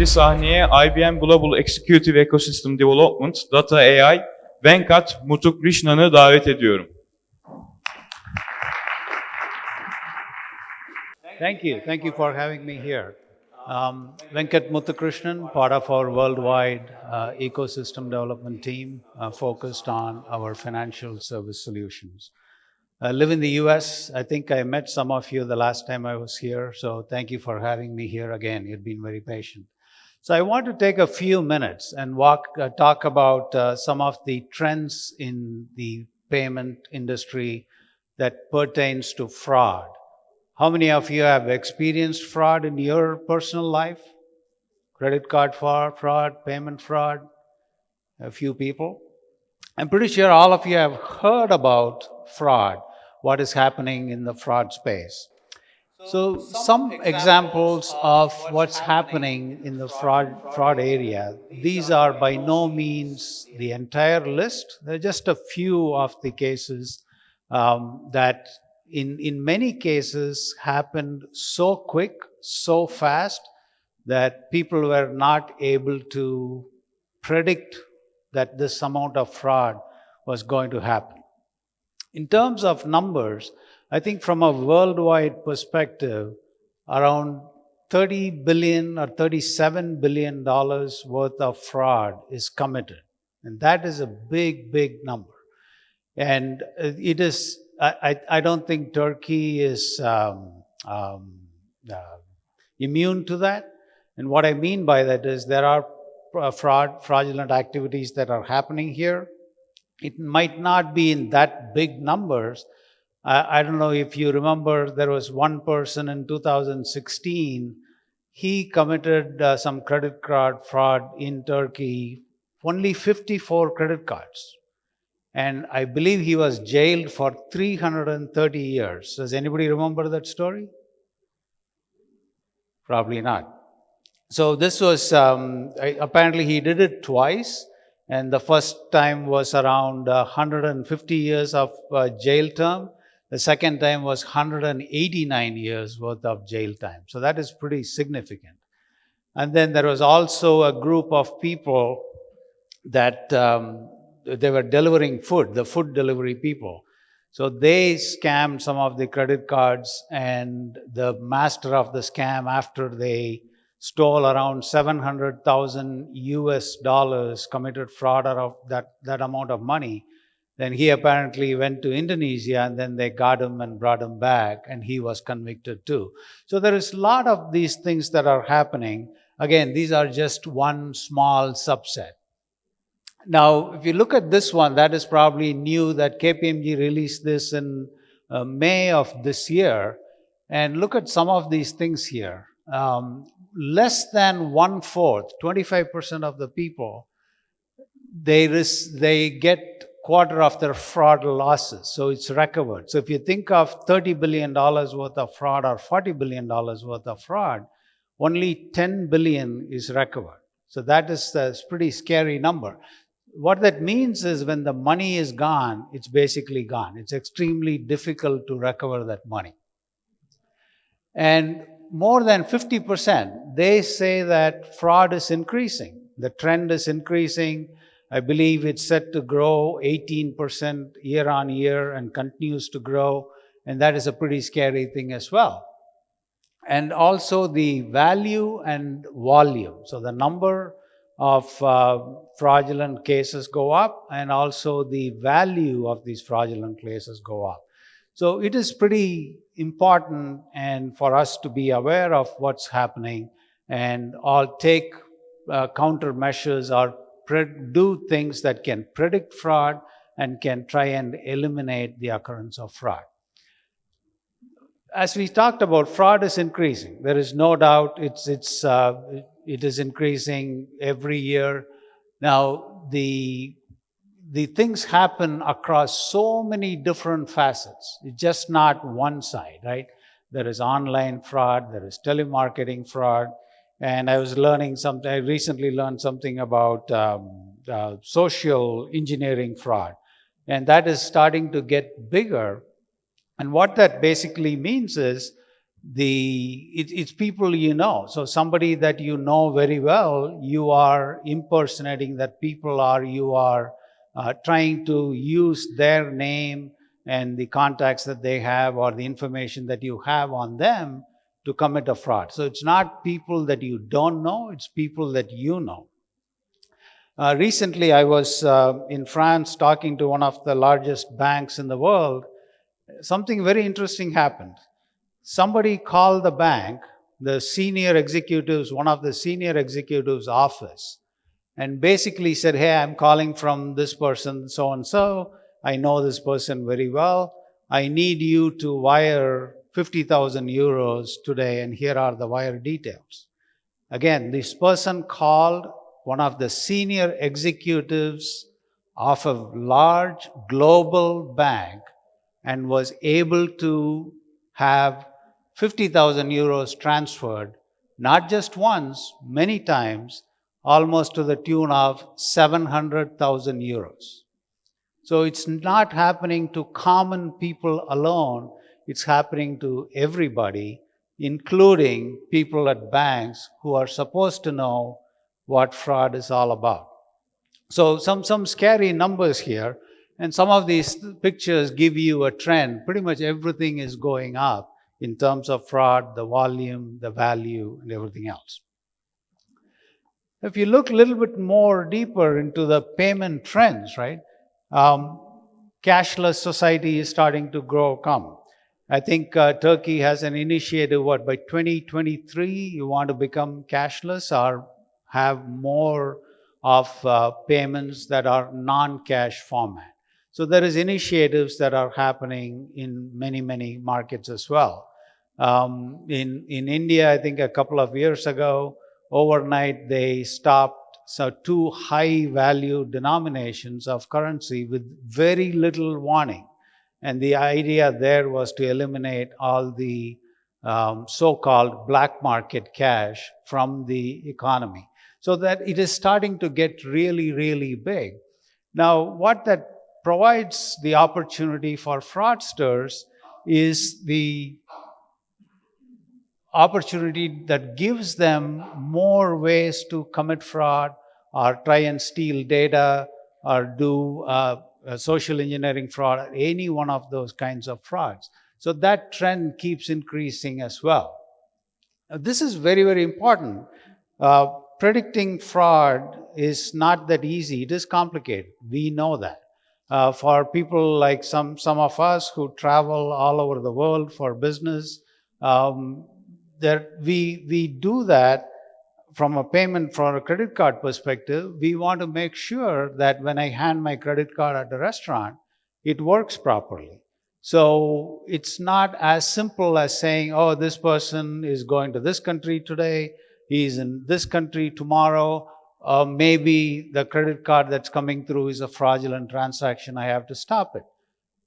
Şimdi sahneye IBM Global Executive Ecosystem Development, Data AI, Venkat Muthukrishnan davet ediyorum. Thank you for having me here. Venkat Muthukrishnan, part of our worldwide ecosystem development team, focused on our financial service solutions. I live in the US. I think I met some of you the last time I was here, so thank you for having me here again. You've been very patient. So I want to take a few minutes and talk about some of the trends in the payment industry that pertains to fraud. How many of you have experienced fraud in your personal life? Credit card fraud, payment fraud? A few people. I'm pretty sure all of you have heard about fraud, what is happening in the fraud space. So some examples of what's happening in the fraud area. These are by no means the entire list. They're just a few of the cases that in many cases happened so quick, so fast, that people were not able to predict that this amount of fraud was going to happen. In terms of numbers, I think from a worldwide perspective, around $30 billion or $37 billion worth of fraud is committed. And that is a big, big number. And it is, I don't think Turkey is immune to that. And what I mean by that is there are fraudulent activities that are happening here. It might not be in that big numbers. I don't know if you remember, there was one person in 2016, he committed some credit card fraud in Turkey, only 54 credit cards. And I believe he was jailed for 330 years. Does anybody remember that story? Probably not. So this was, apparently he did it twice. And the first time was around 150 years of jail term. The second time was 189 years worth of jail time. So that is pretty significant. And then there was also a group of people that they were delivering food, the food delivery people. So they scammed some of the credit cards, and the master of the scam, after they stole around 700,000 US dollars, committed fraud out of that amount of money. Then he apparently went to Indonesia, and then they got him and brought him back, and he was convicted too. So there is a lot of these things that are happening. Again, these are just one small subset. Now, if you look at this one, that is probably new, that KPMG released this in May of this year. And look at some of these things here. Less than 1/4, 25% of the people, they get quarter of their fraud losses. So it's recovered. So if you think of $30 billion worth of fraud or $40 billion worth of fraud, only 10 billion is recovered. So that is a pretty scary number. What that means is when the money is gone, it's basically gone. It's extremely difficult to recover that money. And more than 50%, they say that fraud is increasing. The trend is increasing. I believe it's set to grow 18% year on year and continues to grow. And that is a pretty scary thing as well. And also the value and volume. So the number of fraudulent cases go up, and also the value of these fraudulent cases go up. So it is pretty important and for us to be aware of what's happening and all take countermeasures or do things that can predict fraud and can try and eliminate the occurrence of fraud. As we talked about, fraud is increasing. There is no doubt it is increasing every year. Now, the things happen across so many different facets. It's just not one side, right? There is online fraud, there is telemarketing fraud, and I recently learned something about social engineering fraud, and that is starting to get bigger. And what that basically means is it's people you know. So somebody that you know very well, you are impersonating that people, or you are trying to use their name and the contacts that they have or the information that you have on them to commit a fraud. So it's not people that you don't know, it's people that you know. Recently, I was in France talking to one of the largest banks in the world. Something very interesting happened. Somebody called the bank, the senior executives, one of the senior executives' office, and basically said, "Hey, I'm calling from this person, so and so. I know this person very well. I need you to wire 50,000 euros today, and here are the wire details." Again, this person called one of the senior executives of a large global bank and was able to have 50,000 euros transferred, not just once, many times, almost to the tune of 700,000 euros. So it's not happening to common people alone, it's happening to everybody, including people at banks who are supposed to know what fraud is all about. So some scary numbers here, and some of these pictures give you a trend. Pretty much everything is going up in terms of fraud, the volume, the value, and everything else. If you look a little bit more deeper into the payment trends, right? Cashless society is starting to come. I think Turkey has an initiative, by 2023, you want to become cashless or have more of payments that are non-cash format. So there is initiatives that are happening in many markets as well. In India, I think a couple of years ago, overnight they stopped two high value denominations of currency with very little warning. And the idea there was to eliminate all the so-called black market cash from the economy, so that it is starting to get really big. Now, what that provides the opportunity for fraudsters is the opportunity that gives them more ways to commit fraud or try and steal data or do social engineering fraud, or any one of those kinds of frauds. So that trend keeps increasing as well. This is very important. Predicting fraud is not that easy. It is complicated. We know that. For people like some of us who travel all over the world for business, we do that from a payment for a credit card perspective. We want to make sure that when I hand my credit card at a restaurant, it works properly. So it's not as simple as saying, oh, this person is going to this country today, he's in this country tomorrow, maybe the credit card that's coming through is a fraudulent transaction, I have to stop it.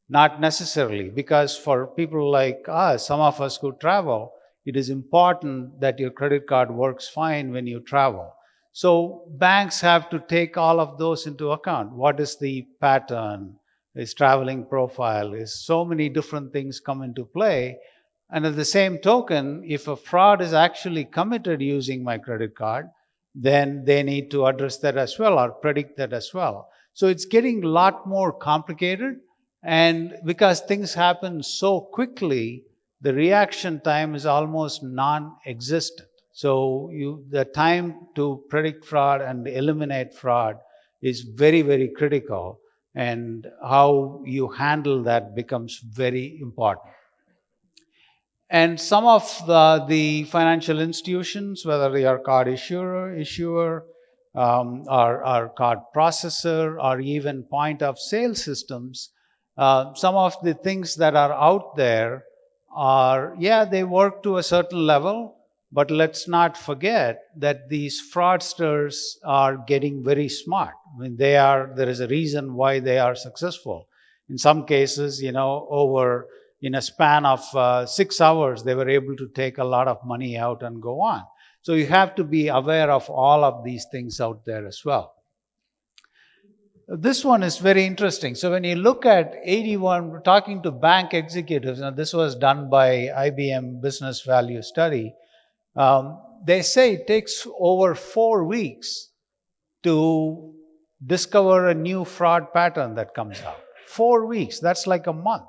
Not necessarily, because for people like us, some of us who travel, it is important that your credit card works fine when you travel. So banks have to take all of those into account. What is the pattern? Is traveling profile? Is so many different things come into play. And at the same token, if a fraud is actually committed using my credit card, then they need to address that as well or predict that as well. So it's getting a lot more complicated. And because things happen so quickly, the reaction time is almost non-existent. So the time to predict fraud and eliminate fraud is very critical. And how you handle that becomes very important. And some of the financial institutions, whether they are card issuer, or card processor, or even point of sale systems, some of the things that are out there are, they work to a certain level, but let's not forget that these fraudsters are getting very smart. I mean, there is a reason why they are successful. In some cases, in a span of 6 hours, they were able to take a lot of money out and go on. So you have to be aware of all of these things out there as well. This one is very interesting. So when you look at 81, talking to bank executives, now this was done by IBM Business Value Study, they say it takes over 4 weeks to discover a new fraud pattern that comes out. 4 weeks, that's like a month.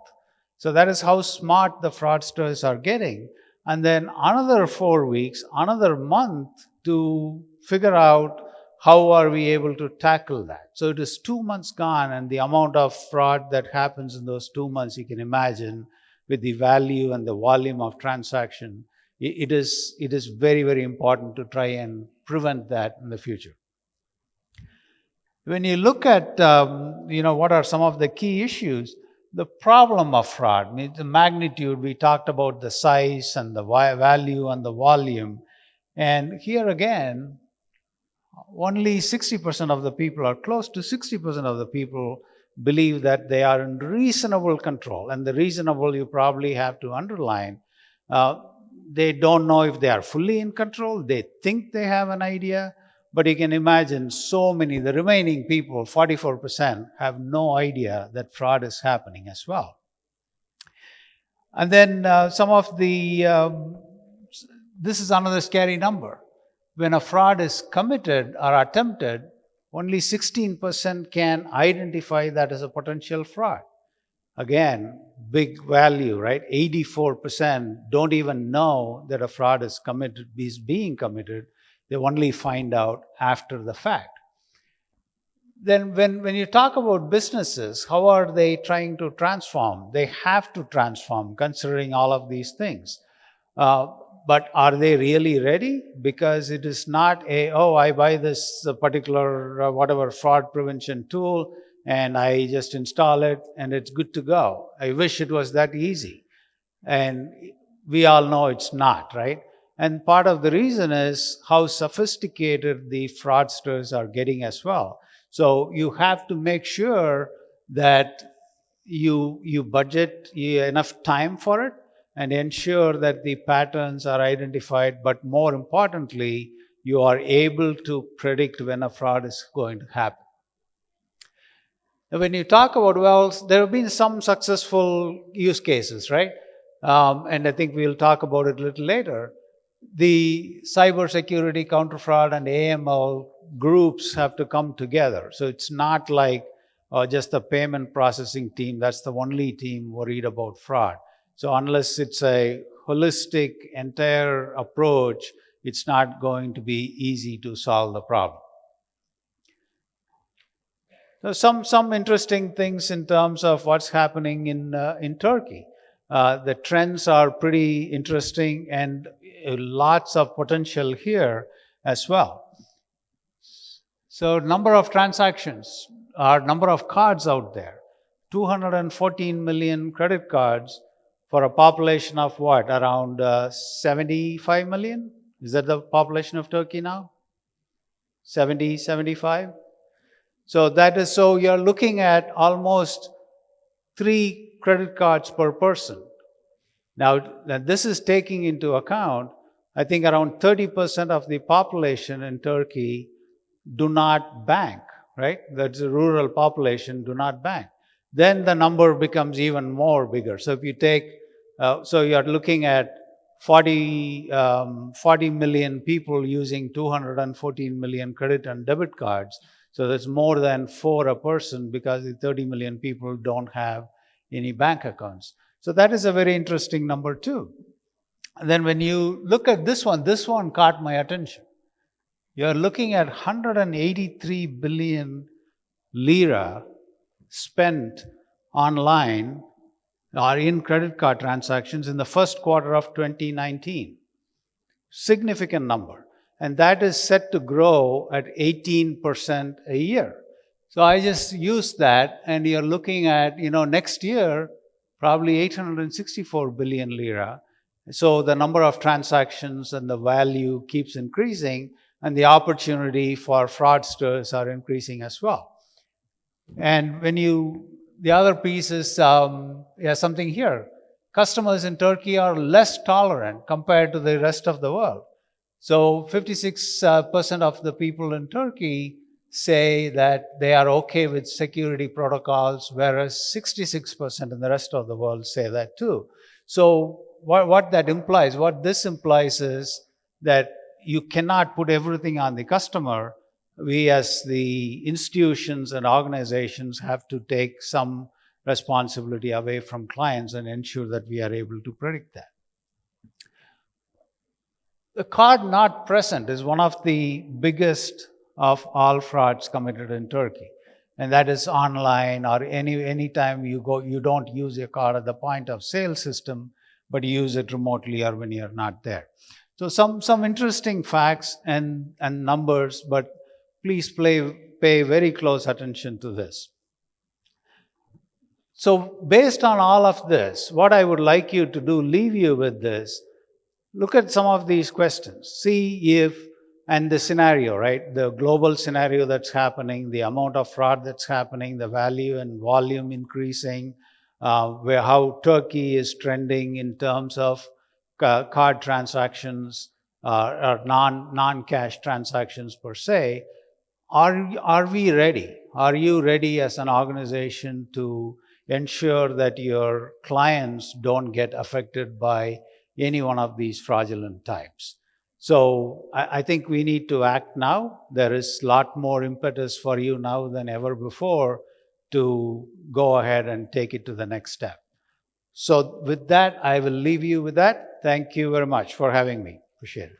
So that is how smart the fraudsters are getting. And then another 4 weeks, another month to figure out how are we able to tackle that. So it is 2 months gone, and the amount of fraud that happens in those 2 months, you can imagine with the value and the volume of transaction, it is very, very important to try and prevent that in the future. When you look at, what are some of the key issues, the problem of fraud, the magnitude, we talked about the size and the value and the volume. And here again, only 60% of the people, or close to 60% of the people, believe that they are in reasonable control. And the reasonable you probably have to underline. They don't know if they are fully in control. They think they have an idea. But you can imagine so many, the remaining people, 44%, have no idea that fraud is happening as well. And then some of the, this is another scary number. When a fraud is committed or attempted, only 16% can identify that as a potential fraud. Again, big value, right? 84% don't even know that a fraud is being committed. They only find out after the fact. Then when you talk about businesses, how are they trying to transform? They have to transform considering all of these things. But are they really ready? Because it is not I buy this particular whatever fraud prevention tool and I just install it and it's good to go. I wish it was that easy. And we all know it's not, right? And part of the reason is how sophisticated the fraudsters are getting as well. So you have to make sure that you budget enough time for it and ensure that the patterns are identified. But more importantly, you are able to predict when a fraud is going to happen. Now, when you talk about, there have been some successful use cases, right? And I think we'll talk about it a little later. The cybersecurity, counter-fraud, and AML groups have to come together. So it's not like just the payment processing team. That's the only team worried about fraud. So unless it's a holistic, entire approach, it's not going to be easy to solve the problem. So some interesting things in terms of what's happening in Turkey. The trends are pretty interesting and lots of potential here as well. So number of transactions, or number of cards out there, 214 million credit cards for a population of what? Around 75 million? Is that the population of Turkey now? 70, 75? So you're looking at almost 3 credit cards per person. Now, this is taking into account, I think around 30% of the population in Turkey do not bank, right? That's a rural population, do not bank. Then the number becomes even more bigger. So if you take, so you're looking at 40 million people using 214 million credit and debit cards. So that's more than 4 a person because the 30 million people don't have any bank accounts. So that is a very interesting number too. And then when you look at this one caught my attention. You're looking at 183 billion lira spent online or in credit card transactions in the first quarter of 2019. Significant number. And that is set to grow at 18% a year. So I just used that, and you're looking at, next year, probably 864 billion lira. So the number of transactions and the value keeps increasing, and the opportunity for fraudsters are increasing as well. And the other piece is, something here. Customers in Turkey are less tolerant compared to the rest of the world. So 56% of the people in Turkey say that they are okay with security protocols, whereas 66% in the rest of the world say that too. So what that implies, what this implies is that you cannot put everything on the customer. We as the institutions and organizations have to take some responsibility away from clients and ensure that we are able to predict that. The card not present is one of the biggest of all frauds committed in Turkey. And that is online, or any time you go, you don't use your card at the point of sale system, but you use it remotely or when you're not there. So some interesting facts and numbers, but please pay very close attention to this. So based on all of this, what I would like you to do, leave you with this, look at some of these questions. See if, and the scenario, right? The global scenario that's happening, the amount of fraud that's happening, the value and volume increasing, how Turkey is trending in terms of card transactions or non-cash transactions per se. Are we ready? Are you ready as an organization to ensure that your clients don't get affected by any one of these fraudulent types? So I think we need to act now. There is a lot more impetus for you now than ever before to go ahead and take it to the next step. So with that, I will leave you with that. Thank you very much for having me. Appreciate it.